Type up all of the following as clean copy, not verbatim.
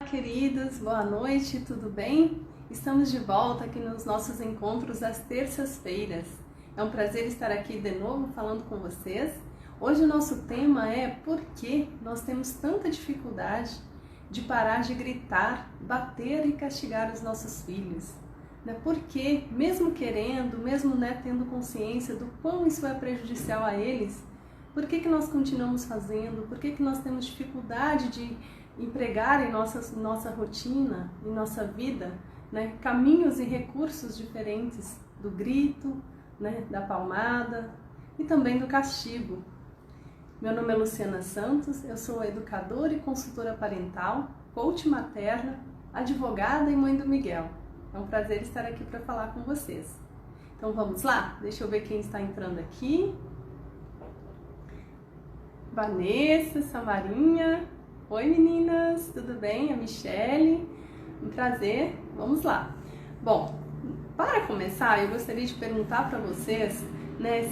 Queridos, boa noite, tudo bem? Estamos de volta aqui nos nossos encontros às terças-feiras. É um prazer estar aqui de novo falando com vocês. Hoje o nosso tema é por que nós temos tanta dificuldade de parar de gritar, bater e castigar os nossos filhos. Por que, mesmo querendo, mesmo tendo consciência do quão isso é prejudicial a eles, por que nós continuamos fazendo? Por que nós temos dificuldade de empregar em nossa rotina, em nossa vida, caminhos e recursos diferentes do grito, da palmada e também do castigo. Meu nome é Luciana Santos, eu sou educadora e consultora parental, coach materna, advogada e mãe do Miguel. É um prazer estar aqui para falar com vocês. Então vamos lá? Deixa eu ver quem está entrando aqui. Vanessa, Samarinha. Oi meninas, tudo bem? A Michele, um prazer, vamos lá. Bom, para começar eu gostaria de perguntar para vocês,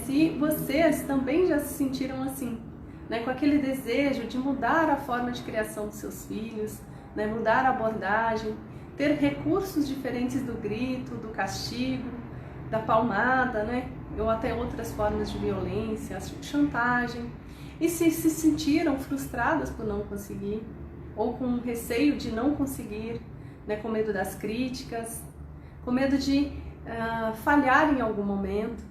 se vocês também já se sentiram assim, com aquele desejo de mudar a forma de criação dos seus filhos, mudar a abordagem, ter recursos diferentes do grito, do castigo, da palmada, ou até outras formas de violência, chantagem. E se sentiram frustradas por não conseguir, ou com receio de não conseguir, com medo das críticas, com medo de falhar em algum momento.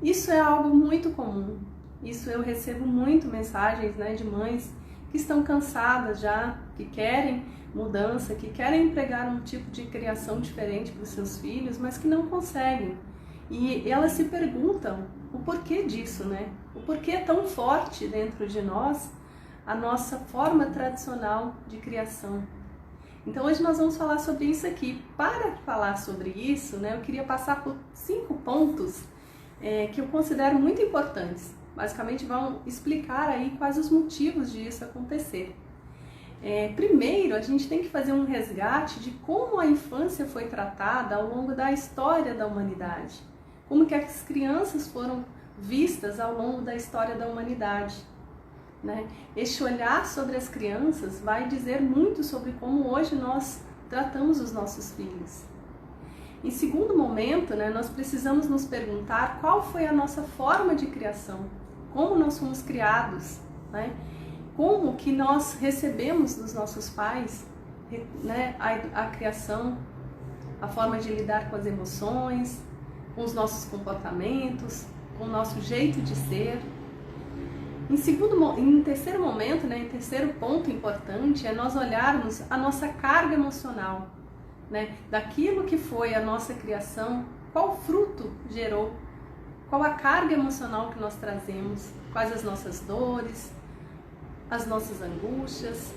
Isso é algo muito comum. Isso eu recebo muito mensagens de mães que estão cansadas já, que querem mudança, que querem empregar um tipo de criação diferente para os seus filhos, mas que não conseguem. E elas se perguntam o porquê disso, O porquê é tão forte dentro de nós a nossa forma tradicional de criação. Então hoje nós vamos falar sobre isso aqui. Para falar sobre isso, eu queria passar por 5 pontos que eu considero muito importantes. Basicamente vão explicar aí quais os motivos disso acontecer. Primeiro, a gente tem que fazer um resgate de como a infância foi tratada ao longo da história da humanidade. Como que as crianças foram vistas ao longo da história da humanidade. Este olhar sobre as crianças vai dizer muito sobre como hoje nós tratamos os nossos filhos. Em segundo momento, nós precisamos nos perguntar qual foi a nossa forma de criação, como nós fomos criados, como que nós recebemos dos nossos pais a criação, a forma de lidar com as emoções, com os nossos comportamentos, com o nosso jeito de ser. Em terceiro momento, em terceiro ponto importante, é nós olharmos a nossa carga emocional, daquilo que foi a nossa criação, qual fruto gerou, qual a carga emocional que nós trazemos, quais as nossas dores, as nossas angústias,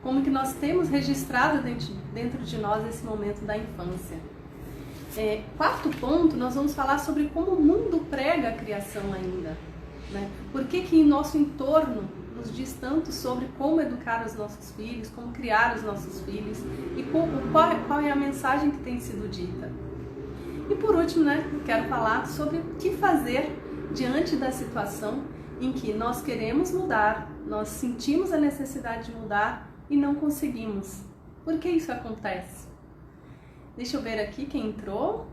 como que nós temos registrado dentro de nós esse momento da infância. Quarto ponto, nós vamos falar sobre como o mundo prega a criação ainda. Por que em nosso entorno nos diz tanto sobre como educar os nossos filhos, como criar os nossos filhos e qual é a mensagem que tem sido dita. E por último, quero falar sobre o que fazer diante da situação em que nós queremos mudar, nós sentimos a necessidade de mudar e não conseguimos. Por que isso acontece? Deixa eu ver aqui quem entrou.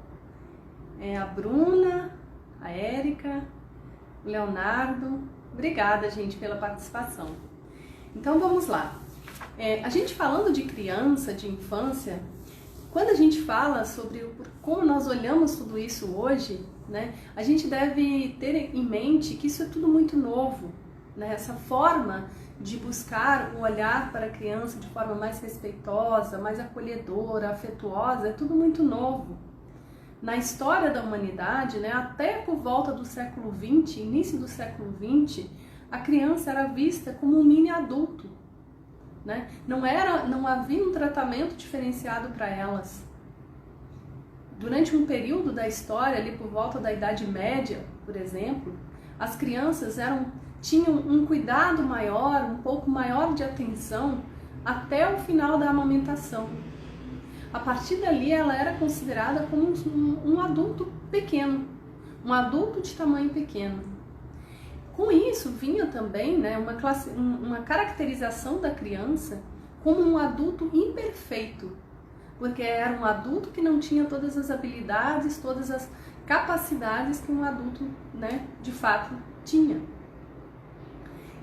A Bruna, a Érica, o Leonardo. Obrigada, gente, pela participação. Então vamos lá. A gente falando de criança, de infância, quando a gente fala sobre como nós olhamos tudo isso hoje, a gente deve ter em mente que isso é tudo muito novo. Essa forma de buscar o olhar para a criança de forma mais respeitosa, mais acolhedora, afetuosa, é tudo muito novo. Na história da humanidade, até por volta do século XX, início do século XX, a criança era vista como um mini adulto. Não havia um tratamento diferenciado para elas. Durante um período da história, ali por volta da Idade Média, por exemplo, as crianças tinham um cuidado maior, um pouco maior de atenção até o final da amamentação. A partir dali ela era considerada como um adulto pequeno, um adulto de tamanho pequeno. Com isso vinha também uma caracterização da criança como um adulto imperfeito, porque era um adulto que não tinha todas as habilidades, todas as capacidades que um adulto, né, de fato tinha.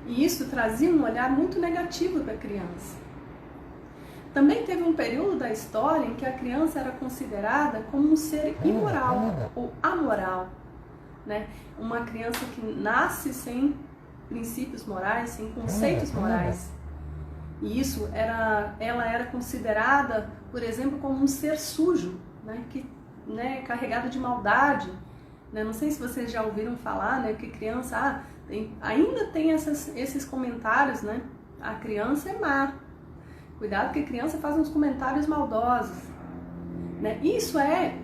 E isso trazia um olhar muito negativo para a criança. Também teve um período da história em que a criança era considerada como um ser imoral ou amoral, né? Uma criança que nasce sem princípios morais, sem conceitos morais. E isso ela era considerada, por exemplo, como um ser sujo, né? Carregado de maldade. Né? Não sei se vocês já ouviram falar, né? Que criança ainda tem esses comentários, né? A criança é má. Cuidado que a criança faz uns comentários maldosos. Né? Isso é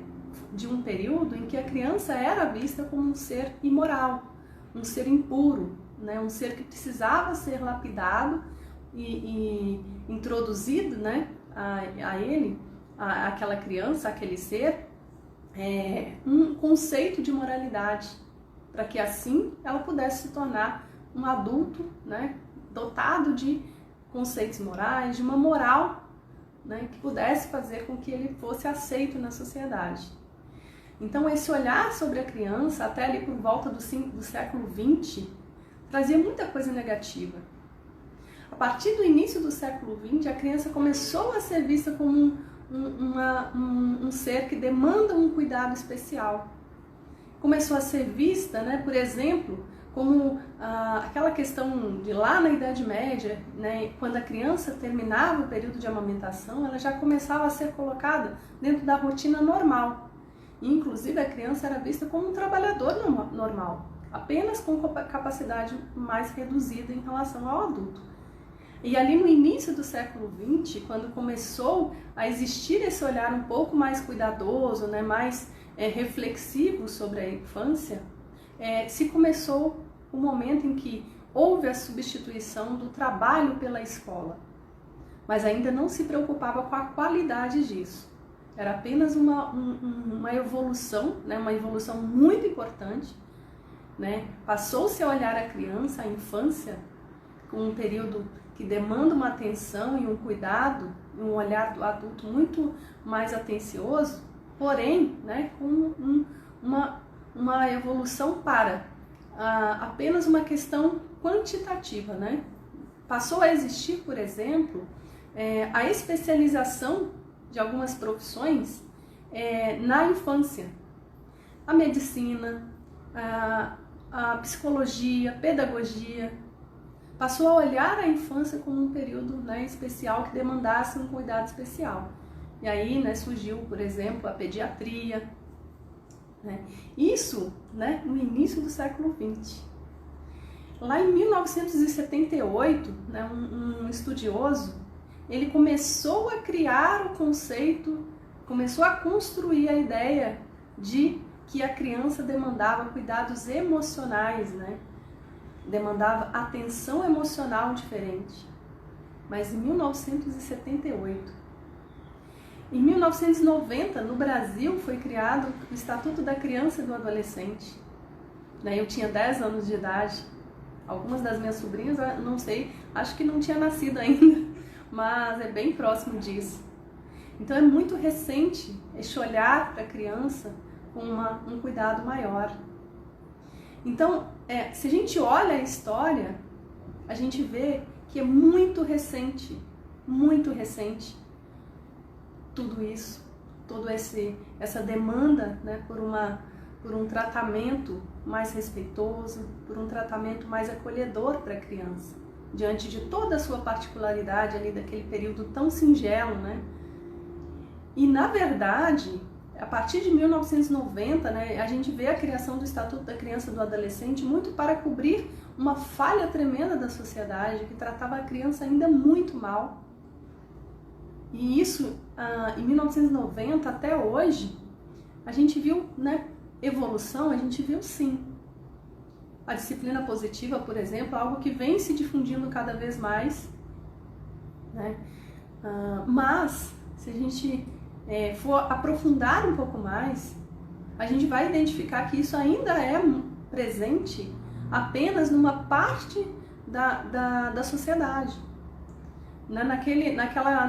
de um período em que a criança era vista como um ser imoral, um ser impuro, né? Um ser que precisava ser lapidado e introduzido, né? a ele, aquela criança, aquele ser, um conceito de moralidade, para que assim ela pudesse se tornar um adulto, né? Dotado de conceitos morais, de uma moral, né? Que pudesse fazer com que ele fosse aceito na sociedade. Então esse olhar sobre a criança, até ali por volta do século XX, trazia muita coisa negativa. A partir do início do século XX, a criança começou a ser vista como um ser que demanda um cuidado especial. Começou a ser vista, né, por exemplo, como aquela questão de lá na Idade Média, né, quando a criança terminava o período de amamentação, ela já começava a ser colocada dentro da rotina normal. E, inclusive, a criança era vista como um trabalhador normal, apenas com capacidade mais reduzida em relação ao adulto. E ali no início do século XX, quando começou a existir esse olhar um pouco mais cuidadoso, né, mais reflexivo sobre a infância, se começou o momento em que houve a substituição do trabalho pela escola. Mas ainda não se preocupava com a qualidade disso. Era apenas uma evolução, né, uma evolução muito importante. Né? Passou-se a olhar a criança, a infância, com um período que demanda uma atenção e um cuidado, um olhar do adulto muito mais atencioso, porém, né, com uma evolução para apenas uma questão quantitativa. Né? Passou a existir, por exemplo, a especialização de algumas profissões na infância. A medicina, a psicologia, a pedagogia, passou a olhar a infância como um período, né, especial que demandasse um cuidado especial. E aí, né, surgiu, por exemplo, a pediatria. Né? Isso, né, no início do século XX. Lá em 1978, né, um estudioso, ele começou a criar o conceito, começou a construir a ideia de que a criança demandava cuidados emocionais, né? Demandava atenção emocional diferente. Mas em 1978. Em 1990, no Brasil, foi criado o Estatuto da Criança e do Adolescente. Eu tinha 10 anos de idade. Algumas das minhas sobrinhas, não sei, acho que não tinha nascido ainda, mas é bem próximo disso. Então é muito recente esse olhar para a criança com um cuidado maior. Então, se a gente olha a história, a gente vê que é muito recente tudo isso, toda essa demanda, né, por um tratamento mais respeitoso, por um tratamento mais acolhedor para a criança, diante de toda a sua particularidade ali daquele período tão singelo, né? E na verdade, a partir de 1990, né, a gente vê a criação do Estatuto da Criança e do Adolescente muito para cobrir uma falha tremenda da sociedade que tratava a criança ainda muito mal. E isso, em 1990 até hoje, a gente viu, né, evolução, a gente viu sim. A disciplina positiva, por exemplo, é algo que vem se difundindo cada vez mais, né? Mas, se a gente for aprofundar um pouco mais, a gente vai identificar que isso ainda é presente apenas numa parte da sociedade. né,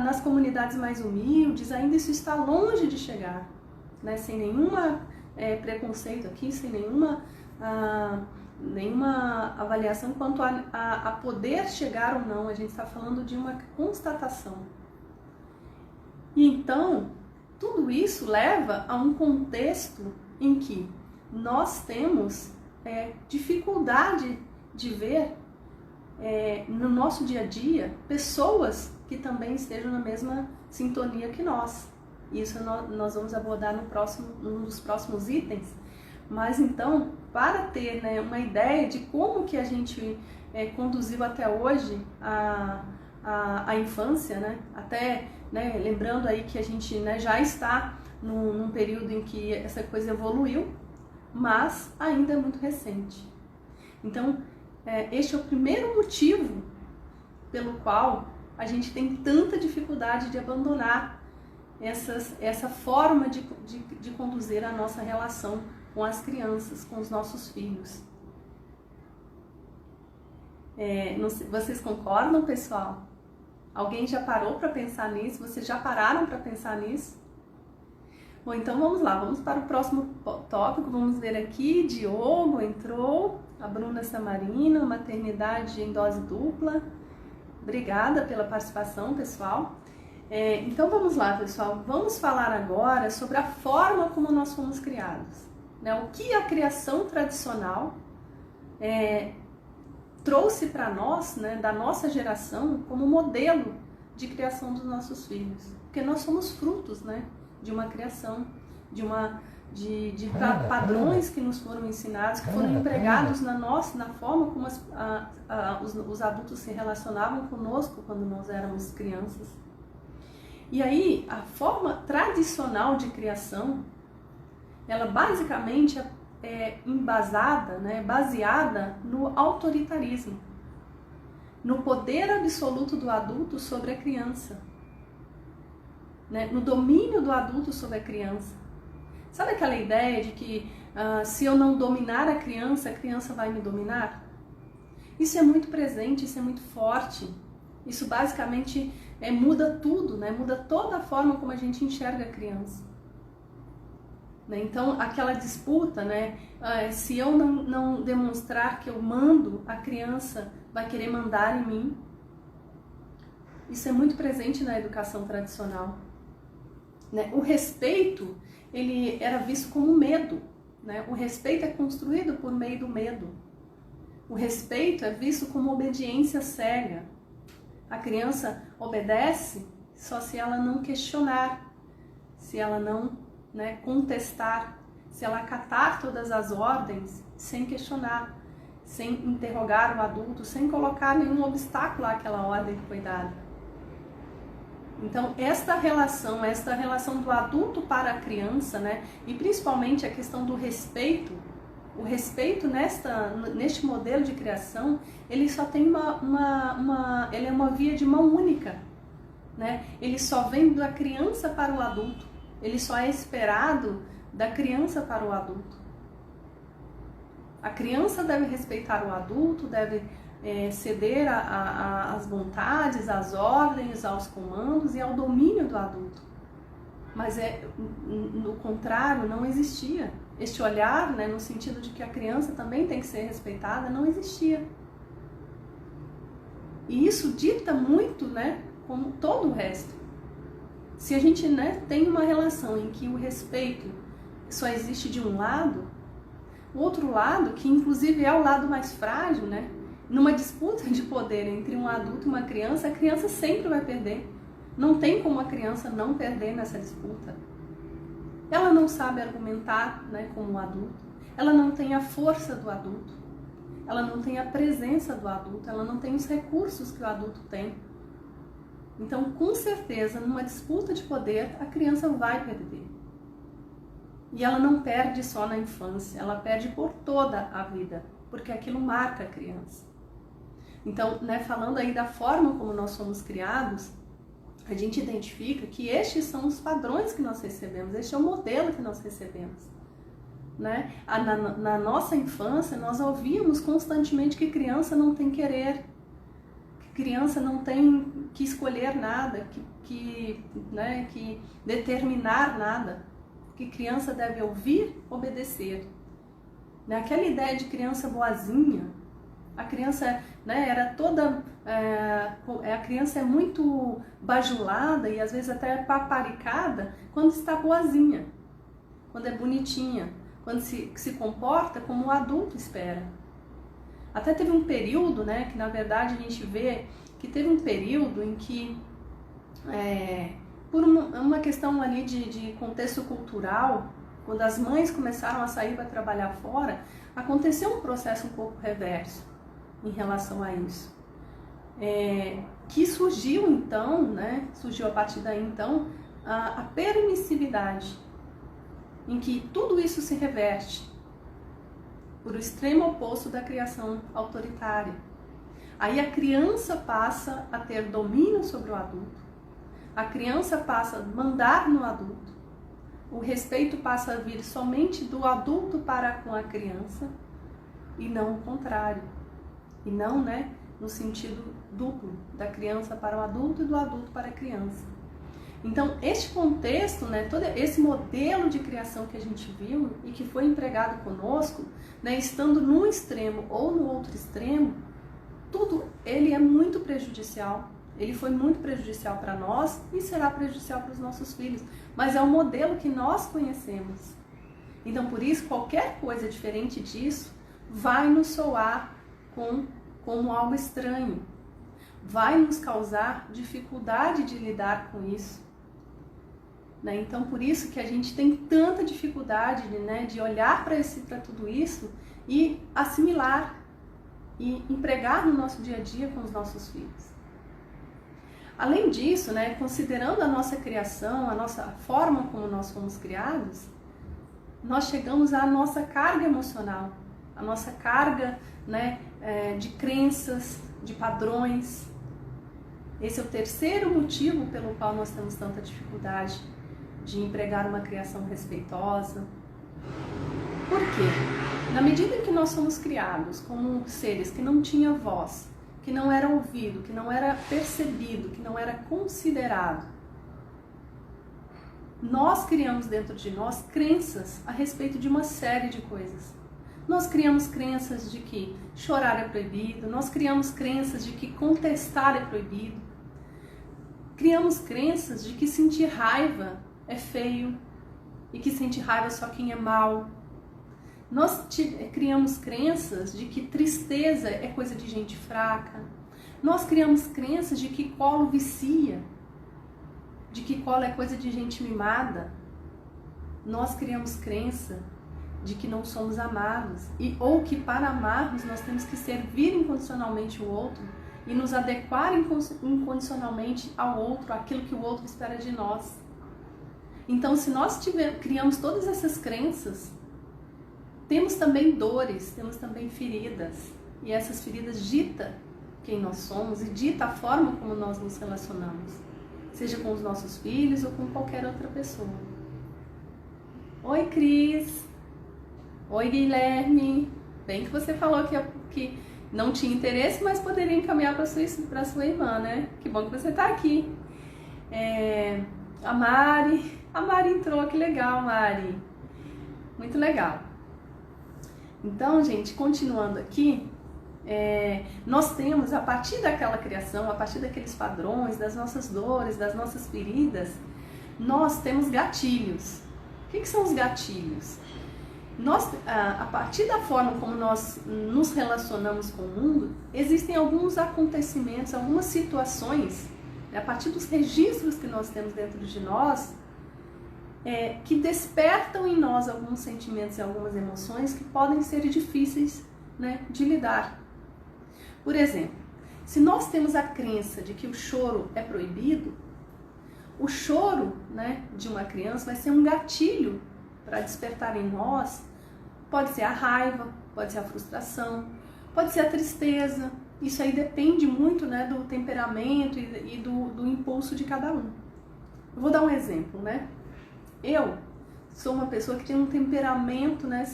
nas comunidades mais humildes, ainda isso está longe de chegar, né, sem nenhuma preconceito aqui, sem nenhuma avaliação quanto a poder chegar ou não. A gente está falando de uma constatação. E então, tudo isso leva a um contexto em que nós temos dificuldade de ver no nosso dia a dia pessoas que também estejam na mesma sintonia que nós. Isso nós vamos abordar num dos próximos itens. Mas então, para ter, né, uma ideia de como que a gente conduziu até hoje a infância, né, até, né, lembrando aí que a gente, né, já está num período em que essa coisa evoluiu, mas ainda é muito recente. Então, este é o primeiro motivo pelo qual a gente tem tanta dificuldade de abandonar essa forma de conduzir a nossa relação com as crianças, com os nossos filhos. Vocês concordam, pessoal? Alguém já parou para pensar nisso? Vocês já pararam para pensar nisso? Bom, então vamos lá, vamos para o próximo tópico. Vamos ver aqui, Diogo entrou, a Bruna Samarino, maternidade em dose dupla. Obrigada pela participação, pessoal. Então vamos lá, pessoal, vamos falar agora sobre a forma como nós fomos criados, né? O que a criação tradicional trouxe para nós, né, da nossa geração, como modelo de criação dos nossos filhos. Porque nós somos frutos, né, de uma criação, de padrões que nos foram ensinados, que foram empregados na forma como os adultos se relacionavam conosco quando nós éramos crianças. E aí, a forma tradicional de criação, ela basicamente é embasada, né, baseada no autoritarismo, no poder absoluto do adulto sobre a criança, né, no domínio do adulto sobre a criança. Sabe aquela ideia de que se eu não dominar a criança vai me dominar? Isso é muito presente, isso é muito forte. Isso basicamente muda tudo, né? Muda toda a forma como a gente enxerga a criança. Então, aquela disputa, né? Se eu não demonstrar que eu mando, a criança vai querer mandar em mim. Isso é muito presente na educação tradicional, né? O respeito, ele era visto como medo, né? O respeito é construído por meio do medo. O respeito é visto como obediência cega. A criança obedece só se ela não questionar, se ela não, né, contestar, se ela acatar todas as ordens sem questionar, sem interrogar o adulto, sem colocar nenhum obstáculo àquela ordem que foi dada. Então, esta relação do adulto para a criança, né, e principalmente a questão do respeito, o respeito neste modelo de criação, ele só tem ele é uma via de mão única, né? Ele só vem da criança para o adulto, ele só é esperado da criança para o adulto. A criança deve respeitar o adulto, deve ceder às vontades, às ordens, aos comandos e ao domínio do adulto. Mas no contrário, não existia. Este olhar, né, no sentido de que a criança também tem que ser respeitada, não existia. E isso dita muito, né, como todo o resto. Se a gente, né, tem uma relação em que o respeito só existe de um lado, o outro lado, que inclusive é o lado mais frágil, né, numa disputa de poder entre um adulto e uma criança, a criança sempre vai perder. Não tem como a criança não perder nessa disputa. Ela não sabe argumentar, né, como um adulto. Ela não tem a força do adulto. Ela não tem a presença do adulto. Ela não tem os recursos que o adulto tem. Então, com certeza, numa disputa de poder, a criança vai perder. E ela não perde só na infância. Ela perde por toda a vida, porque aquilo marca a criança. Então, né, falando aí da forma como nós somos criados, a gente identifica que estes são os padrões que nós recebemos, este é o modelo que nós recebemos, né? Na nossa infância, nós ouvíamos constantemente que criança não tem querer, que criança não tem que escolher nada, né, que determinar nada, que criança deve ouvir, obedecer. Aquela ideia de criança boazinha, a criança, né, era toda, a criança é muito bajulada e às vezes até paparicada quando está boazinha, quando é bonitinha, quando se comporta como o adulto espera. Até teve um período, né, que na verdade a gente vê que teve um período em que, por uma questão ali de contexto cultural, quando as mães começaram a sair para trabalhar fora, aconteceu um processo um pouco reverso em relação a isso. Que surgiu então, né, surgiu a partir daí então, a permissividade, em que tudo isso se reverte por o extremo oposto da criação autoritária. Aí a criança passa a ter domínio sobre o adulto, a criança passa a mandar no adulto, o respeito passa a vir somente do adulto para com a criança e não o contrário. E não, né, no sentido duplo, da criança para o adulto e do adulto para a criança. Então, este contexto, né, todo esse modelo de criação que a gente viu e que foi empregado conosco, né, estando num extremo ou no outro extremo, tudo ele é muito prejudicial. Ele foi muito prejudicial para nós e será prejudicial para os nossos filhos. Mas é o modelo que nós conhecemos. Então, por isso, qualquer coisa diferente disso vai nos soar como algo estranho. Vai nos causar dificuldade de lidar com isso. Né? Então, por isso que a gente tem tanta dificuldade, né, de olhar para tudo isso e assimilar e empregar no nosso dia a dia com os nossos filhos. Além disso, né, considerando a nossa criação, a nossa forma como nós fomos criados, nós chegamos à nossa carga emocional, a nossa carga, né, de crenças, de padrões. Esse é o terceiro motivo pelo qual nós temos tanta dificuldade de empregar uma criação respeitosa. Por quê? Na medida em que nós somos criados como seres que não tinham voz, que não era ouvido, que não era percebido, que não era considerado, nós criamos dentro de nós crenças a respeito de uma série de coisas. Nós criamos crenças de que chorar é proibido, nós criamos crenças de que contestar é proibido, criamos crenças de que sentir raiva é feio e que sentir raiva é só quem é mau. Nós criamos crenças de que tristeza é coisa de gente fraca. Nós criamos crenças de que colo vicia, de que colo é coisa de gente mimada. Nós criamos crença de que não somos amados, ou que para amarmos nós temos que servir incondicionalmente o outro e nos adequar incondicionalmente ao outro, aquilo que o outro espera de nós. Então, se nós criamos todas essas crenças, temos também dores, temos também feridas, e essas feridas ditam quem nós somos e dita a forma como nós nos relacionamos, seja com os nossos filhos ou com qualquer outra pessoa. Oi, Cris! Oi, Guilherme! Bem que você falou que não tinha interesse, mas poderia encaminhar para sua irmã, né? Que bom que você está aqui. A Mari entrou, que legal, Mari! Muito legal. Então, gente, continuando aqui, nós temos, a partir daquela criação, a partir daqueles padrões, das nossas dores, das nossas feridas, nós temos gatilhos. O que são os gatilhos? A partir da forma como nós nos relacionamos com o mundo, existem alguns acontecimentos, algumas situações, a partir dos registros que nós temos dentro de nós, que despertam em nós alguns sentimentos e algumas emoções que podem ser difíceis, né, de lidar. Por exemplo, se nós temos a crença de que o choro é proibido, o choro, né, de uma criança vai ser um gatilho para despertar em nós. Pode ser a raiva, pode ser a frustração, pode ser a tristeza. Isso aí depende muito, né, do temperamento e do impulso de cada um. Eu vou dar um exemplo, né? Eu sou uma pessoa que tem um temperamento, né?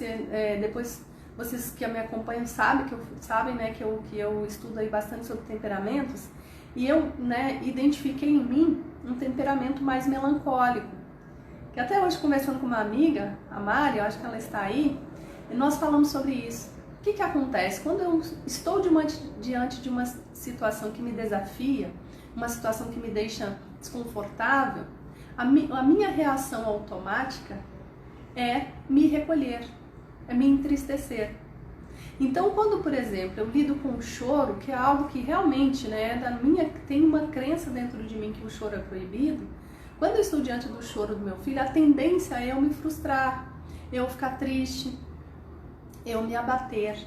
Depois vocês que me acompanham sabem, né, que eu estudo aí bastante sobre temperamentos, e eu, né, identifiquei em mim um temperamento mais melancólico. Que até hoje, conversando com uma amiga, a Mari, eu acho que ela está aí, e nós falamos sobre isso. O que acontece? Quando eu estou diante de uma situação que me desafia, uma situação que me deixa desconfortável, a minha reação automática é me recolher, é me entristecer. Então, quando, por exemplo, eu lido com o choro, que é algo que realmente, né, tem uma crença dentro de mim que o choro é proibido, quando eu estou diante do choro do meu filho, a tendência é eu me frustrar, eu ficar triste, eu me abater.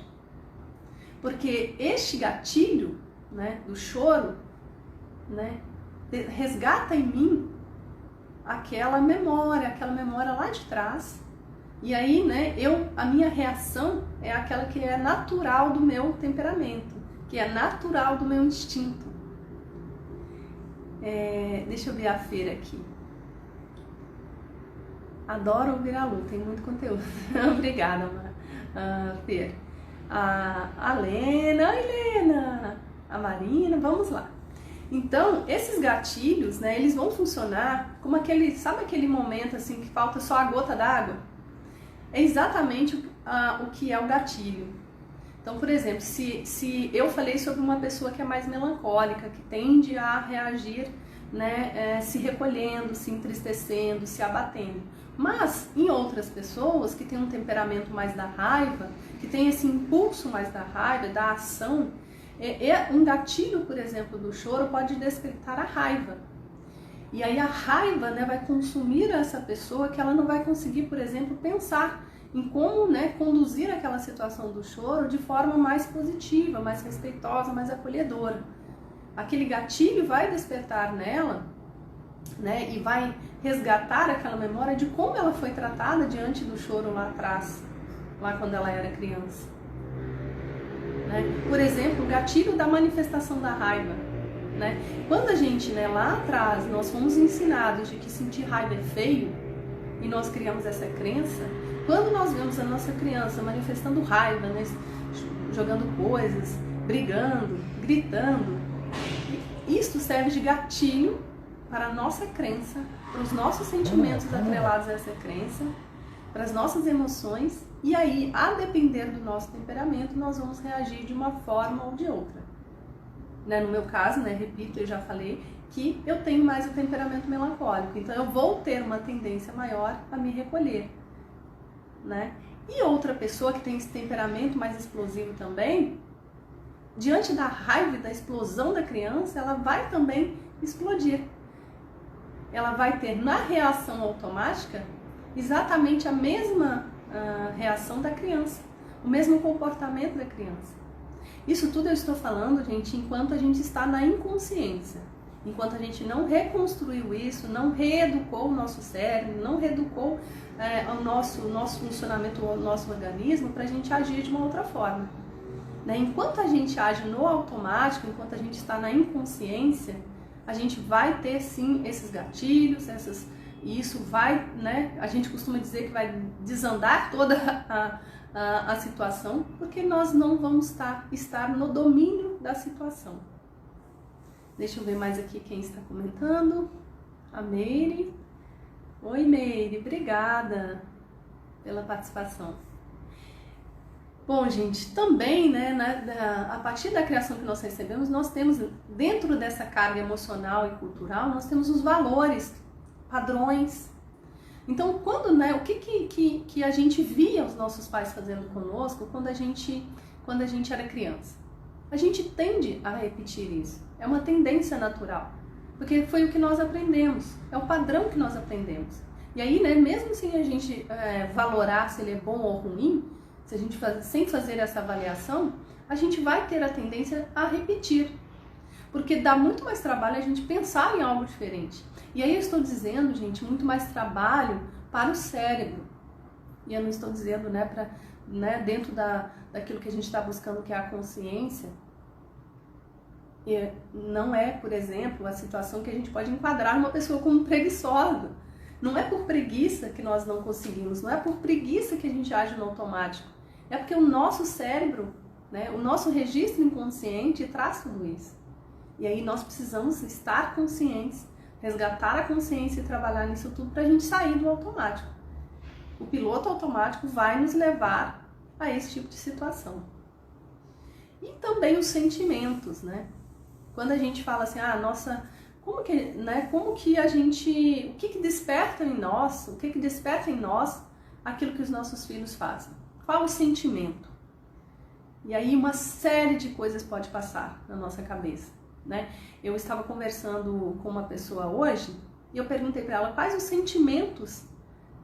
Porque este gatilho, né, do choro, né, resgata em mim aquela memória lá de trás. E aí, né, a minha reação é aquela que é natural do meu temperamento, que é natural do meu instinto. Deixa eu ver a Feira aqui. Adoro ouvir a Lu, tem muito conteúdo. Obrigada, Fer. A Lena, oi Lena, a Marina, vamos lá. Então, esses gatilhos, né, eles vão funcionar como sabe aquele momento assim que falta só a gota d'água? É exatamente o que é o gatilho. Então, por exemplo, se eu falei sobre uma pessoa que é mais melancólica, que tende a reagir, né, se recolhendo, se entristecendo, se abatendo. Mas em outras pessoas que têm um temperamento mais da raiva, que tem esse impulso mais da raiva, da ação, um gatilho, por exemplo, do choro pode despertar a raiva. E aí a raiva, né, vai consumir essa pessoa, que ela não vai conseguir, por exemplo, pensar em como, né, conduzir aquela situação do choro de forma mais positiva, mais respeitosa, mais acolhedora. Aquele gatilho vai despertar nela, né, e vai resgatar aquela memória de como ela foi tratada diante do choro lá atrás, lá quando ela era criança. Né? Por exemplo, o gatilho da manifestação da raiva. Né? Quando a gente, né, lá atrás, nós fomos ensinados de que sentir raiva é feio, e nós criamos essa crença, quando nós vemos a nossa criança manifestando raiva, né, jogando coisas, brigando, gritando, isso serve de gatilho para a nossa crença, para os nossos sentimentos atrelados a essa crença, para as nossas emoções, e aí, a depender do nosso temperamento, nós vamos reagir de uma forma ou de outra. Né? No meu caso, né, repito, eu já falei que eu tenho mais o temperamento melancólico, então eu vou ter uma tendência maior a me recolher. Né? E outra pessoa que tem esse temperamento mais explosivo também, diante da raiva e da explosão da criança, ela vai também explodir. Ela vai ter na reação automática exatamente a mesma reação da criança, o mesmo comportamento da criança. Isso tudo eu estou falando, gente, enquanto a gente está na inconsciência, enquanto a gente não reconstruiu isso, não reeducou o nosso cérebro, não reeducou o nosso funcionamento, o nosso organismo para a gente agir de uma outra forma. Né? Enquanto a gente age no automático, enquanto a gente está na inconsciência, a gente vai ter sim esses gatilhos, e isso vai, né? A gente costuma dizer que vai desandar toda a situação, porque nós não vamos estar no domínio da situação. Deixa eu ver mais aqui quem está comentando. A Meire. Oi, Meire, obrigada pela participação. Bom, gente, também, né, a partir da criação que nós recebemos, nós temos, dentro dessa carga emocional e cultural, nós temos os valores, padrões. Então, quando, né, o que a gente via os nossos pais fazendo conosco quando a gente era criança? A gente tende a repetir isso. É uma tendência natural, porque foi o que nós aprendemos, é o padrão que nós aprendemos. E aí, né, mesmo sem a gente valorar se ele é bom ou ruim, se a gente sem fazer essa avaliação, a gente vai ter a tendência a repetir. Porque dá muito mais trabalho a gente pensar em algo diferente. E aí eu estou dizendo, gente, muito mais trabalho para o cérebro. E eu não estou dizendo, né, dentro daquilo que a gente está buscando, que é a consciência. E não é, por exemplo, a situação que a gente pode enquadrar uma pessoa como preguiçosa. Não é por preguiça que nós não conseguimos, não é por preguiça que a gente age no automático. É porque o nosso cérebro, né, o nosso registro inconsciente traz tudo isso. E aí nós precisamos estar conscientes, resgatar a consciência e trabalhar nisso tudo para a gente sair do automático. O piloto automático vai nos levar a esse tipo de situação. E também os sentimentos, né? Quando a gente fala assim, como que a gente, o que desperta em nós, o que desperta em nós aquilo que os nossos filhos fazem? Qual o sentimento? E aí uma série de coisas pode passar na nossa cabeça, né? Eu estava conversando com uma pessoa hoje e eu perguntei para ela quais os sentimentos,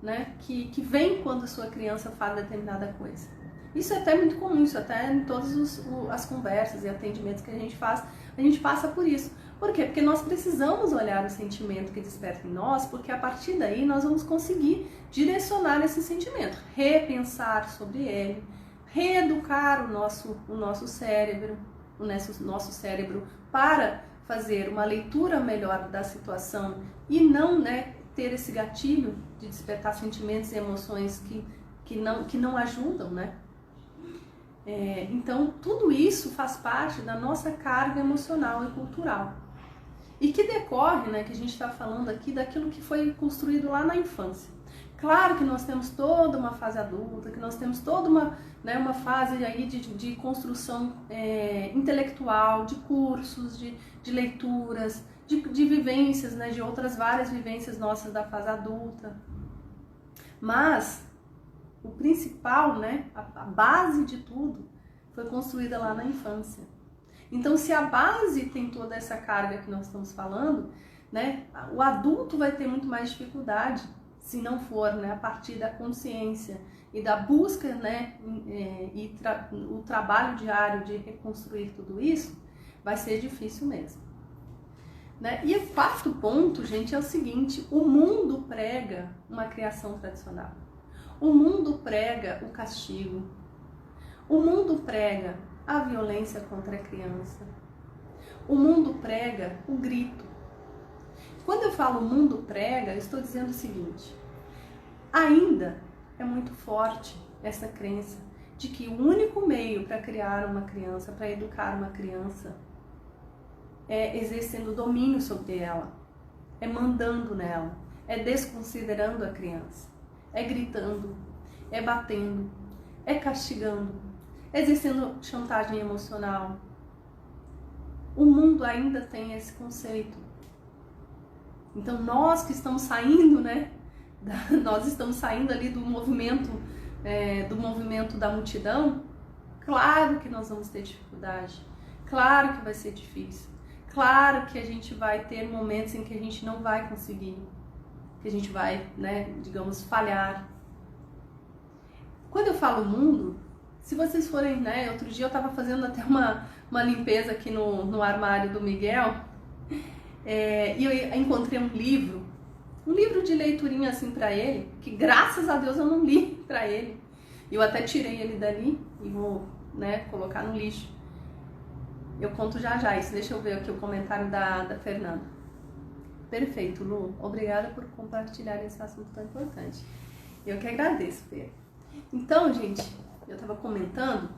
né, que vem quando a sua criança faz determinada coisa. Isso é até muito comum, isso até em todas as conversas e atendimentos que a gente faz, a gente passa por isso. Por quê? Porque nós precisamos olhar o sentimento que desperta em nós, porque a partir daí nós vamos conseguir direcionar esse sentimento, repensar sobre ele, reeducar o nosso cérebro, nosso cérebro para fazer uma leitura melhor da situação e não, né, ter esse gatilho de despertar sentimentos e emoções que não ajudam, né? Então, tudo isso faz parte da nossa carga emocional e cultural. E que decorre, né, que a gente está falando aqui, daquilo que foi construído lá na infância. Claro que nós temos toda uma fase adulta, que nós temos toda uma fase aí de construção intelectual, de cursos, de leituras, de vivências, né, de outras várias vivências nossas da fase adulta. Mas o principal, né, a base de tudo, foi construída lá na infância. Então, se a base tem toda essa carga que nós estamos falando, né, o adulto vai ter muito mais dificuldade, se não for, né, a partir da consciência e da busca, né, o trabalho diário de reconstruir tudo isso, vai ser difícil mesmo. Né? E o quarto ponto, gente, é o seguinte: o mundo prega uma criação tradicional. O mundo prega o castigo. O mundo prega a violência contra a criança. O mundo prega o grito. Quando eu falo mundo prega, eu estou dizendo o seguinte: ainda é muito forte essa crença de que o único meio para criar uma criança, para educar uma criança, é exercendo domínio sobre ela, é mandando nela, é desconsiderando a criança, é gritando, é batendo, é castigando, é exercendo chantagem emocional. O mundo ainda tem esse conceito. Então nós que estamos saindo, né, nós estamos saindo ali do movimento da multidão, claro que nós vamos ter dificuldade, claro que vai ser difícil. Claro que a gente vai ter momentos em que a gente não vai conseguir, que a gente vai, né, digamos, falhar. Quando eu falo mundo, se vocês forem, né, outro dia eu estava fazendo até uma limpeza aqui no armário do Miguel, e eu encontrei um livro de leiturinha assim para ele, que graças a Deus eu não li para ele. Eu até tirei ele dali e vou, né, colocar no lixo. Eu conto já isso. Deixa eu ver aqui o comentário da Fernanda. Perfeito, Lu. Obrigada por compartilhar esse assunto tão importante. Eu que agradeço, Fê. Então, gente, eu estava comentando,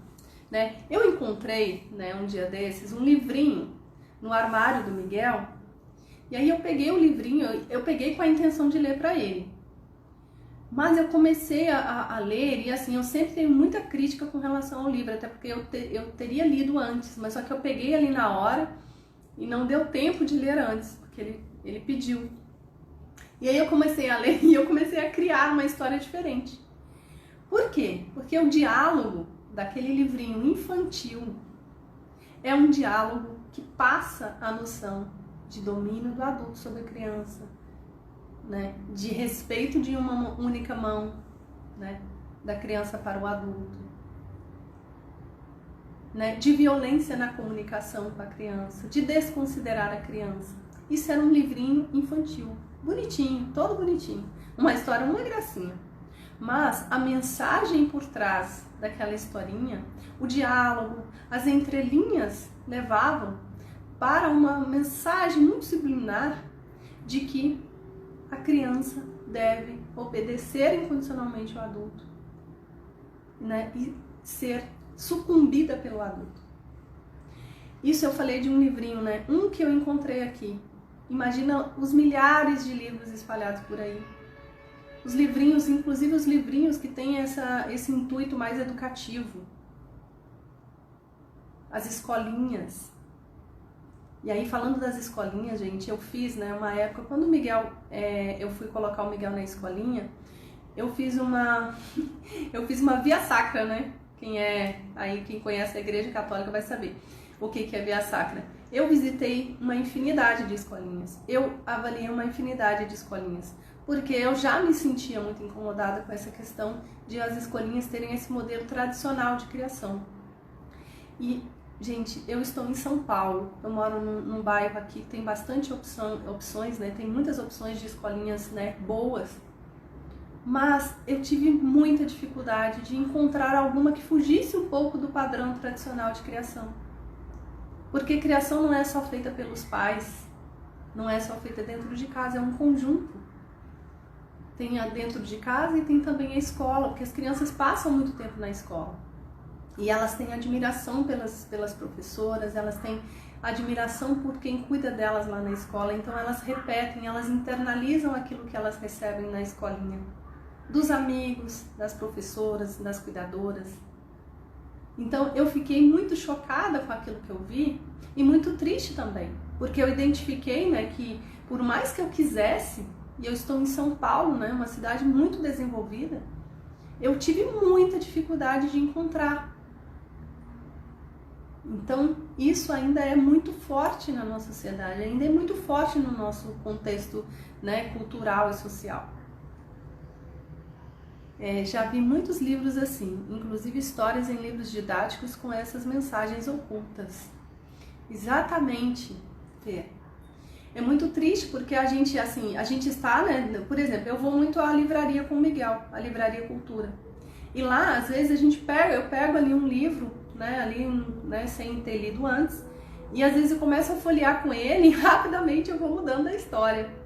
né? Eu encontrei, né, um dia desses, um livrinho no armário do Miguel. E aí eu peguei o livrinho, eu peguei com a intenção de ler para ele. Mas eu comecei a ler e assim, eu sempre tenho muita crítica com relação ao livro, até porque eu teria lido antes, mas só que eu peguei ali na hora e não deu tempo de ler antes, porque ele pediu. E aí eu comecei a ler e eu comecei a criar uma história diferente. Por quê? Porque o diálogo daquele livrinho infantil é um diálogo que passa a noção de domínio do adulto sobre a criança, né? De respeito de uma única mão, né? Da criança para o adulto, né? De violência na comunicação com a criança, de desconsiderar a criança. Isso era um livrinho infantil, bonitinho, todo bonitinho, uma história, uma gracinha. Mas a mensagem por trás daquela historinha, o diálogo, as entrelinhas levavam para uma mensagem muito subliminar de que a criança deve obedecer incondicionalmente ao adulto, né? E ser sucumbida pelo adulto. Isso eu falei de um livrinho, né? Um que eu encontrei aqui. Imagina os milhares de livros espalhados por aí. Os livrinhos, inclusive os livrinhos que têm esse intuito mais educativo. As escolinhas. E aí, falando das escolinhas, gente, eu fiz, né, uma época, quando o Miguel, eu fui colocar o Miguel na escolinha, eu fiz uma via sacra, né? Quem conhece a Igreja Católica vai saber o que é via sacra. Eu visitei uma infinidade de escolinhas. Eu avaliei uma infinidade de escolinhas. Porque eu já me sentia muito incomodada com essa questão de as escolinhas terem esse modelo tradicional de criação. E, gente, eu estou em São Paulo, eu moro num bairro aqui que tem bastante opções, né? Tem muitas opções de escolinhas, né, boas. Mas eu tive muita dificuldade de encontrar alguma que fugisse um pouco do padrão tradicional de criação. Porque criação não é só feita pelos pais, não é só feita dentro de casa, é um conjunto. Tem a dentro de casa e tem também a escola, porque as crianças passam muito tempo na escola. E elas têm admiração pelas professoras, elas têm admiração por quem cuida delas lá na escola, então elas repetem, elas internalizam aquilo que elas recebem na escolinha. Dos amigos, das professoras, das cuidadoras. Então eu fiquei muito chocada com aquilo que eu vi e muito triste também, porque eu identifiquei, né, que por mais que eu quisesse, e eu estou em São Paulo, né, uma cidade muito desenvolvida, eu tive muita dificuldade de encontrar. Então isso ainda é muito forte na nossa sociedade, ainda é muito forte no nosso contexto, né, cultural e social. Já vi muitos livros assim, inclusive histórias em livros didáticos com essas mensagens ocultas. Exatamente, Fê. É muito triste porque a gente está, né? Por exemplo, eu vou muito à livraria com o Miguel, à Livraria Cultura. E lá, às vezes, eu pego ali um livro, né, sem ter lido antes, e às vezes eu começo a folhear com ele e rapidamente eu vou mudando a história.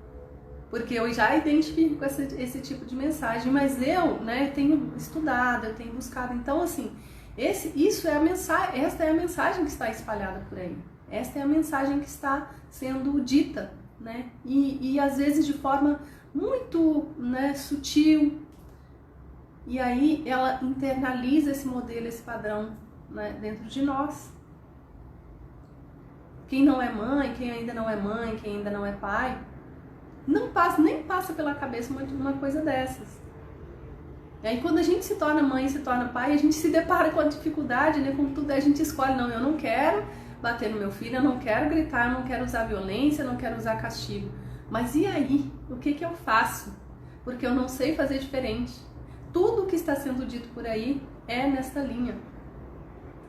Porque eu já identifico com esse tipo de mensagem, mas eu, né, tenho estudado, eu tenho buscado. Então, assim, esta é a mensagem que está espalhada por aí. Esta é a mensagem que está sendo dita, né? E às vezes de forma muito, né, sutil. E aí ela internaliza esse modelo, esse padrão, né, dentro de nós. Quem não é mãe, quem ainda não é mãe, quem ainda não é pai, nem passa pela cabeça uma coisa dessas. E aí quando a gente se torna mãe, se torna pai, a gente se depara com a dificuldade, né? Com tudo, a gente escolhe, não, eu não quero bater no meu filho, eu não quero gritar, eu não quero usar violência, eu não quero usar castigo. Mas e aí? O que eu faço? Porque eu não sei fazer diferente. Tudo que está sendo dito por aí é nesta linha.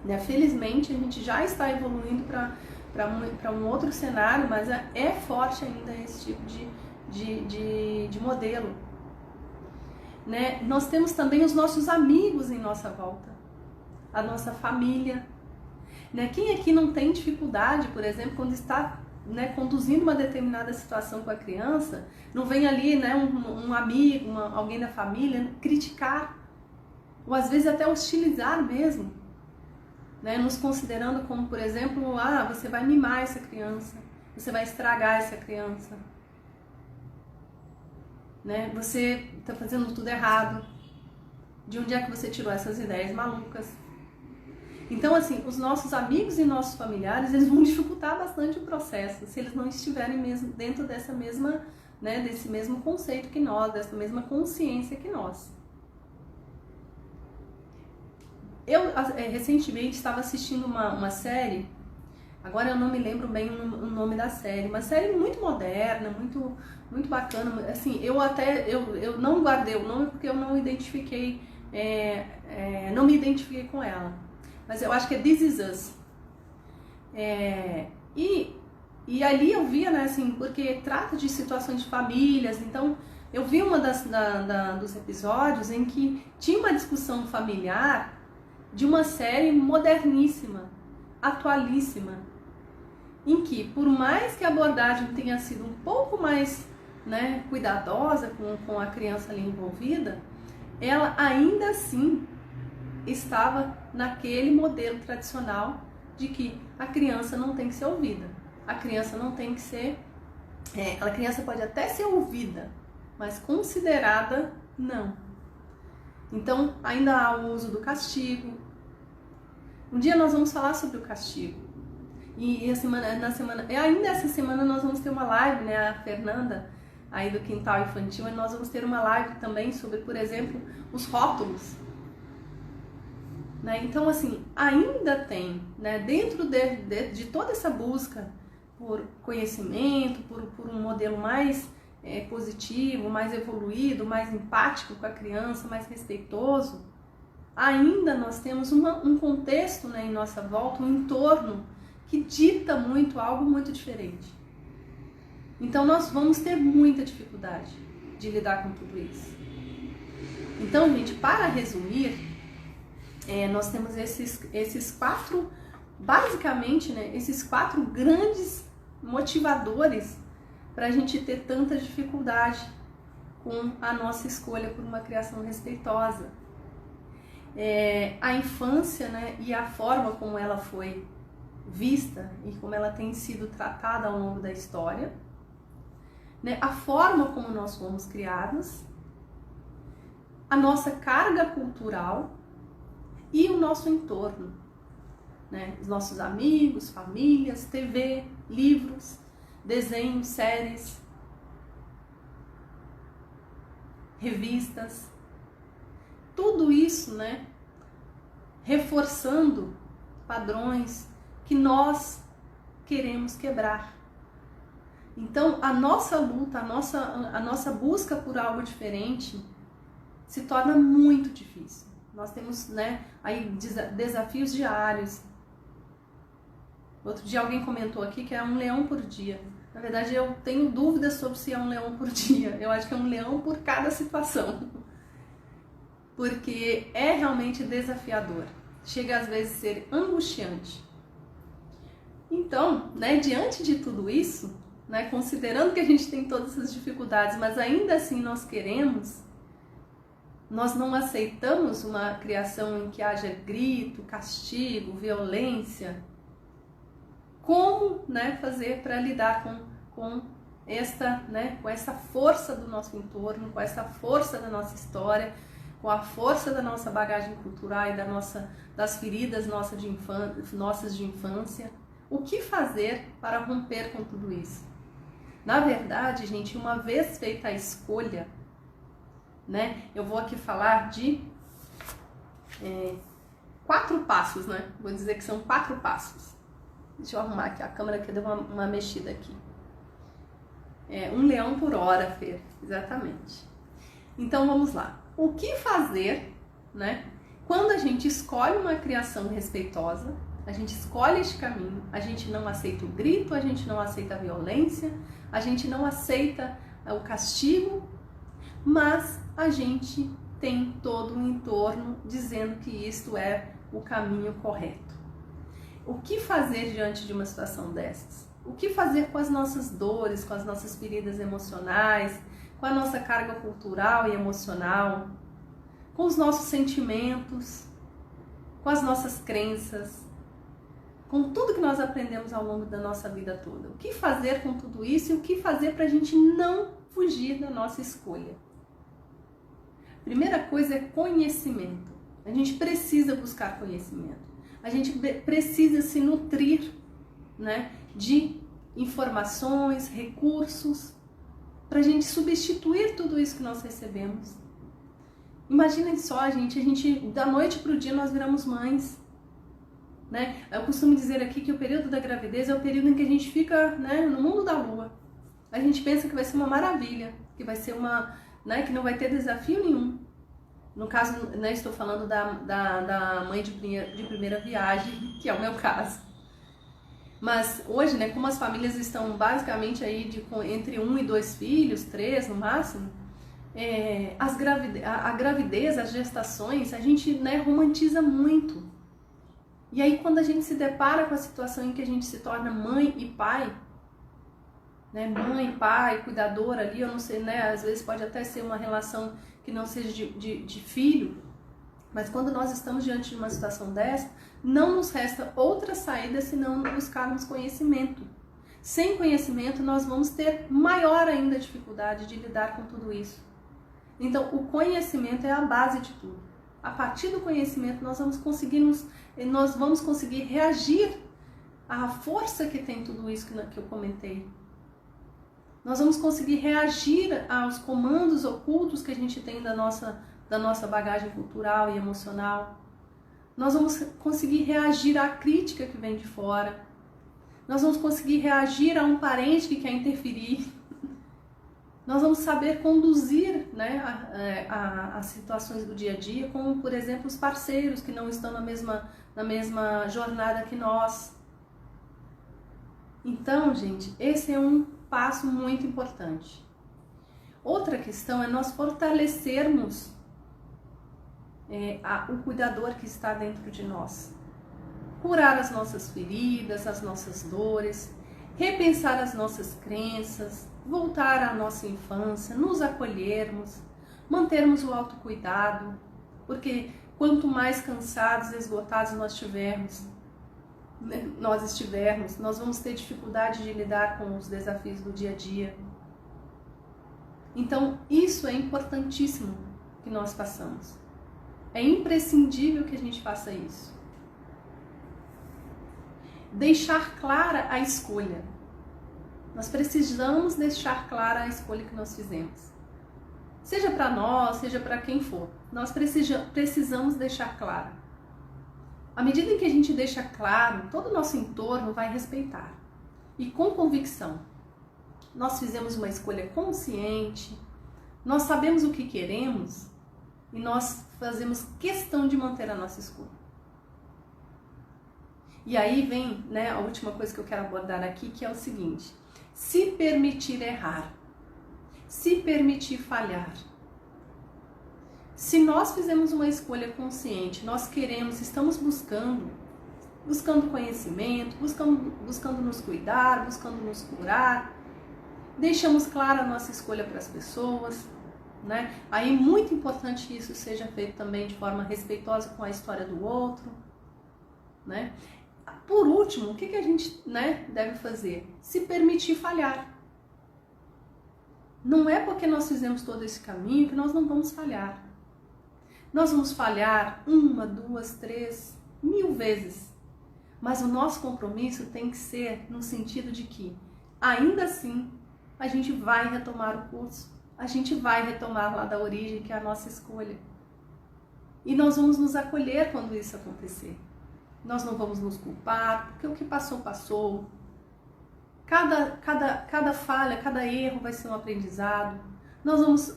Né? Felizmente a gente já está evoluindo para um outro cenário, mas é forte ainda esse tipo de modelo. Né? Nós temos também os nossos amigos em nossa volta, a nossa família. Né? Quem aqui não tem dificuldade, por exemplo, quando está, né, conduzindo uma determinada situação com a criança, não vem ali, né, um amigo, alguém da família criticar, ou às vezes até hostilizar mesmo, né, nos considerando como, por exemplo, você vai mimar essa criança, você vai estragar essa criança, né, você está fazendo tudo errado, de onde é que você tirou essas ideias malucas? Então, assim, os nossos amigos e nossos familiares, eles vão dificultar bastante o processo, se eles não estiverem mesmo dentro dessa mesma, né, desse mesmo conceito que nós, dessa mesma consciência que nós. Eu, recentemente, estava assistindo uma série, agora eu não me lembro bem o nome da série, uma série muito moderna, muito bacana, assim, eu não guardei o nome porque eu não identifiquei, não me identifiquei com ela. Mas eu acho que é This Is Us. E ali eu via, né, assim, porque trata de situações de famílias, então eu vi uma dos episódios em que tinha uma discussão familiar de uma série moderníssima, atualíssima, em que, por mais que a abordagem tenha sido um pouco mais, né, cuidadosa com a criança ali envolvida, ela ainda assim estava naquele modelo tradicional de que a criança não tem que ser ouvida. A criança não tem que ser... a criança pode até ser ouvida, mas considerada não. Então, ainda há o uso do castigo. Um dia nós vamos falar sobre o castigo. E ainda essa semana nós vamos ter uma live, né, a Fernanda, aí do Quintal Infantil, e nós vamos ter uma live também sobre, por exemplo, os rótulos. Né? Então, assim, ainda tem, né, dentro de toda essa busca por conhecimento, por um modelo mais positivo, mais evoluído, mais empático com a criança, mais respeitoso, ainda nós temos um contexto, né, em nossa volta, um entorno que dita algo muito diferente. Então nós vamos ter muita dificuldade de lidar com tudo isso. Então, gente, para resumir, nós temos esses quatro, basicamente, né, esses quatro grandes motivadores para a gente ter tanta dificuldade com a nossa escolha por uma criação respeitosa. A infância, né, e a forma como ela foi vista e como ela tem sido tratada ao longo da história, né, a forma como nós fomos criados, a nossa carga cultural e o nosso entorno, né, os nossos amigos, famílias, TV, livros, desenhos, séries, revistas, tudo isso, né, reforçando padrões que nós queremos quebrar. Então, a nossa luta, a nossa busca por algo diferente se torna muito difícil. Nós temos, né, aí desafios diários. Outro dia alguém comentou aqui que é 1 leão por dia. Na verdade, eu tenho dúvidas sobre se é 1 leão por dia. Eu acho que é 1 leão por cada situação. Porque é realmente desafiador. Chega às vezes a ser angustiante. Então, né, diante de tudo isso, né, considerando que a gente tem todas essas dificuldades, mas ainda assim nós não aceitamos uma criação em que haja grito, castigo, violência. Como, né, fazer para lidar com essa força do nosso entorno, com essa força da nossa história, com a força da nossa bagagem cultural e das feridas nossas de infância? O que fazer para romper com tudo isso? Na verdade, gente, uma vez feita a escolha, né, eu vou aqui falar de 4 passos, né? Vou dizer que são 4 passos. Deixa eu arrumar aqui a câmera que deu uma mexida aqui. 1 leão por hora, Fer, exatamente. Então vamos lá. O que fazer, né, quando a gente escolhe uma criação respeitosa, a gente escolhe este caminho, a gente não aceita o grito, a gente não aceita a violência, a gente não aceita o castigo, mas a gente tem todo um entorno dizendo que isto é o caminho correto. O que fazer diante de uma situação dessas? O que fazer com as nossas dores, com as nossas feridas emocionais, com a nossa carga cultural e emocional, com os nossos sentimentos, com as nossas crenças, com tudo que nós aprendemos ao longo da nossa vida toda? O que fazer com tudo isso e o que fazer para a gente não fugir da nossa escolha? Primeira coisa é conhecimento. A gente precisa buscar conhecimento. A gente precisa se nutrir, né, de informações, recursos, para a gente substituir tudo isso que nós recebemos. Imaginem só, gente, da noite para o dia nós viramos mães. Né? Eu costumo dizer aqui que o período da gravidez é o período em que a gente fica, né, no mundo da lua. A gente pensa que vai ser uma maravilha, que vai ser que não vai ter desafio nenhum. No caso, né, estou falando da mãe de primeira viagem, que é o meu caso. Mas hoje, né, como as famílias estão basicamente aí entre 1 e 2 filhos, 3 no máximo, a gravidez, as gestações, a gente, né, romantiza muito. E aí quando a gente se depara com a situação em que a gente se torna mãe e pai, né, mãe, pai, cuidador ali, eu não sei, né, às vezes pode até ser uma relação que não seja de filho, Mas quando nós estamos diante de uma situação dessa, não nos resta outra saída senão buscarmos conhecimento. Sem conhecimento, nós vamos ter maior ainda dificuldade de lidar com tudo isso. Então, o conhecimento é a base de tudo. A partir do conhecimento, nós vamos conseguir reagir à força que tem tudo isso que eu comentei. Nós vamos conseguir reagir aos comandos ocultos que a gente tem da nossa bagagem cultural e emocional. Nós vamos conseguir reagir à crítica que vem de fora. Nós vamos conseguir reagir a um parente que quer interferir. Nós vamos saber conduzir, né, as situações do dia a dia, como, por exemplo, os parceiros que não estão na mesma jornada que nós. Então, gente, esse é um passo muito importante. Outra questão é nós fortalecermos o cuidador que está dentro de nós. Curar as nossas feridas, as nossas dores, repensar as nossas crenças, voltar à nossa infância, nos acolhermos, mantermos o autocuidado, porque quanto mais cansados e esgotados nós estivermos, nós vamos ter dificuldade de lidar com os desafios do dia a dia. Então, isso é importantíssimo que nós façamos. É imprescindível que a gente faça isso. Deixar clara a escolha. Nós precisamos deixar clara a escolha que nós fizemos. Seja para nós, seja para quem for. Nós precisamos deixar clara. À medida em que a gente deixa claro, todo o nosso entorno vai respeitar. E com convicção. Nós fizemos uma escolha consciente, nós sabemos o que queremos e nós fazemos questão de manter a nossa escolha. E aí vem, né, a última coisa que eu quero abordar aqui, que é o seguinte: se permitir errar, se permitir falhar. Se nós fizemos uma escolha consciente, nós queremos, estamos buscando conhecimento, buscando nos cuidar, buscando nos curar, deixamos clara a nossa escolha para as pessoas, né? Aí muito importante que isso seja feito também de forma respeitosa com a história do outro, né? Por último, o que a gente, né, deve fazer? Se permitir falhar. Não é porque nós fizemos todo esse caminho que nós não vamos falhar. Nós vamos falhar 1, 2, 3, 1000 vezes. Mas o nosso compromisso tem que ser no sentido de que, ainda assim, a gente vai retomar o curso, a gente vai retomar lá da origem, que é a nossa escolha. E nós vamos nos acolher quando isso acontecer. Nós não vamos nos culpar, porque o que passou, passou. Cada falha, cada erro vai ser um aprendizado. Nós vamos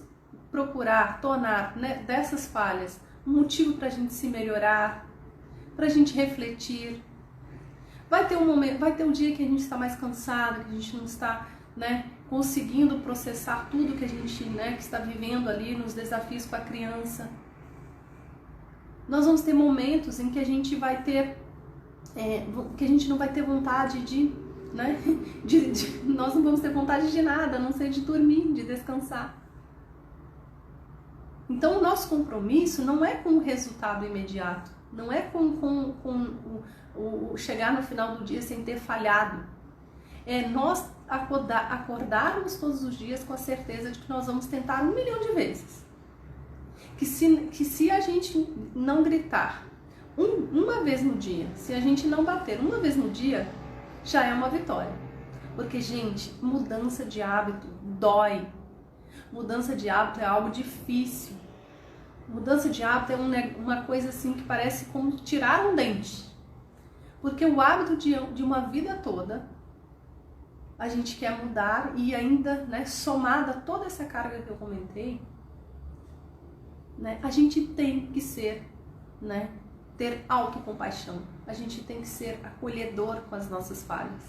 procurar tornar, né, dessas falhas um motivo para a gente se melhorar, para a gente refletir. Vai ter um dia que a gente está mais cansado, que a gente não está, né, conseguindo processar tudo que a gente, né, que está vivendo ali nos desafios com a criança. Nós vamos ter momentos em que a gente vai ter, que a gente não vai ter vontade de, né, nós não vamos ter vontade de nada, a não ser de dormir, de descansar. Então o nosso compromisso não é com o resultado imediato, não é com o chegar no final do dia sem ter falhado. É nós acordarmos todos os dias com a certeza de que nós vamos tentar 1 milhão de vezes. Que se a gente não gritar uma vez no dia, se a gente não bater uma vez no dia, já é uma vitória. Porque, gente, mudança de hábito dói. Mudança de hábito é algo difícil. Mudança de hábito é uma coisa assim que parece como tirar um dente. Porque o hábito de uma vida toda, a gente quer mudar e ainda, né, somada a toda essa carga que eu comentei, né, a gente tem que ser, né, ter autocompaixão. A gente tem que ser acolhedor com as nossas falhas.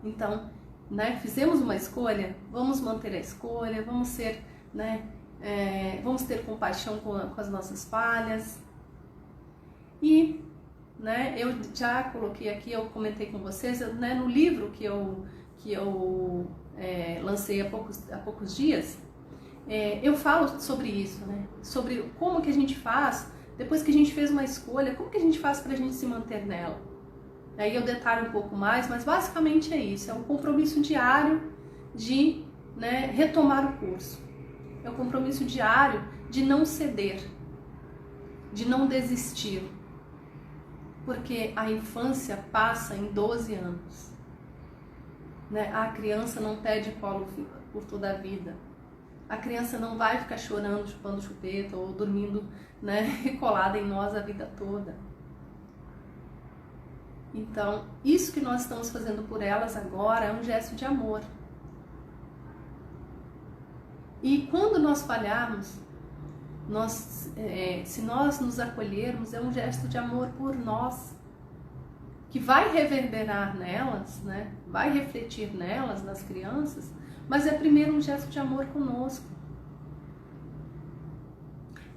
Então, né, fizemos uma escolha, vamos manter a escolha, vamos ser, né, vamos ter compaixão com as nossas falhas. E, né, eu já coloquei aqui, eu comentei com vocês, né, no livro que eu lancei há poucos dias, eu falo sobre isso, né, sobre como que a gente faz Depois que a gente fez uma escolha, como que a gente faz para a gente se manter nela? Aí eu detalho um pouco mais, mas basicamente é isso, é um compromisso diário de, né, retomar o curso. É um compromisso diário de não ceder, de não desistir. Porque a infância passa em 12 anos. Né? A criança não pede colo por toda a vida. A criança não vai ficar chorando, chupando chupeta ou dormindo, né, recolada em nós a vida toda. Então, isso que nós estamos fazendo por elas agora é um gesto de amor. E quando nós falharmos, se nós nos acolhermos, é um gesto de amor por nós, que vai reverberar nelas, né? Vai refletir nelas, nas crianças, mas é primeiro um gesto de amor conosco.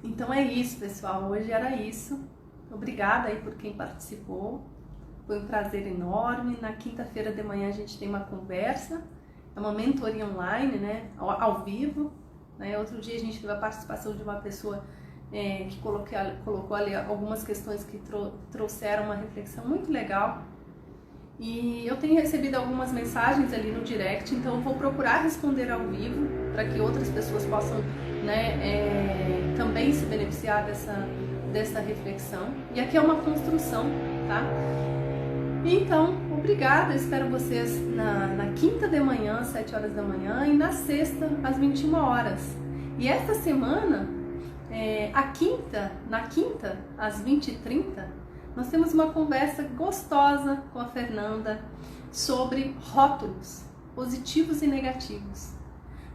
Então é isso, pessoal, hoje era isso. Obrigada aí por quem participou, foi um prazer enorme. Na quinta-feira de manhã a gente tem uma conversa, é uma mentoria online, né? Ao vivo. Né? Outro dia a gente teve a participação de uma pessoa que colocou ali algumas questões que trouxeram uma reflexão muito legal. E eu tenho recebido algumas mensagens ali no direct, então eu vou procurar responder ao vivo para que outras pessoas possam, né, também se beneficiar dessa reflexão. E aqui é uma construção, tá? Então, obrigada, espero vocês na quinta de manhã, às 7 horas da manhã, e na sexta, às 21 horas. E esta semana, na quinta, às 20h30, nós temos uma conversa gostosa com a Fernanda sobre rótulos, positivos e negativos.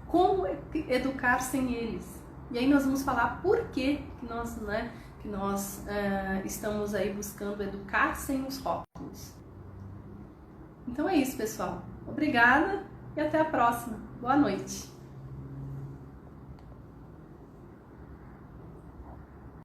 Como educar sem eles. E aí nós vamos falar por que nós estamos aí buscando educar sem os rótulos. Então é isso, pessoal. Obrigada e até a próxima. Boa noite.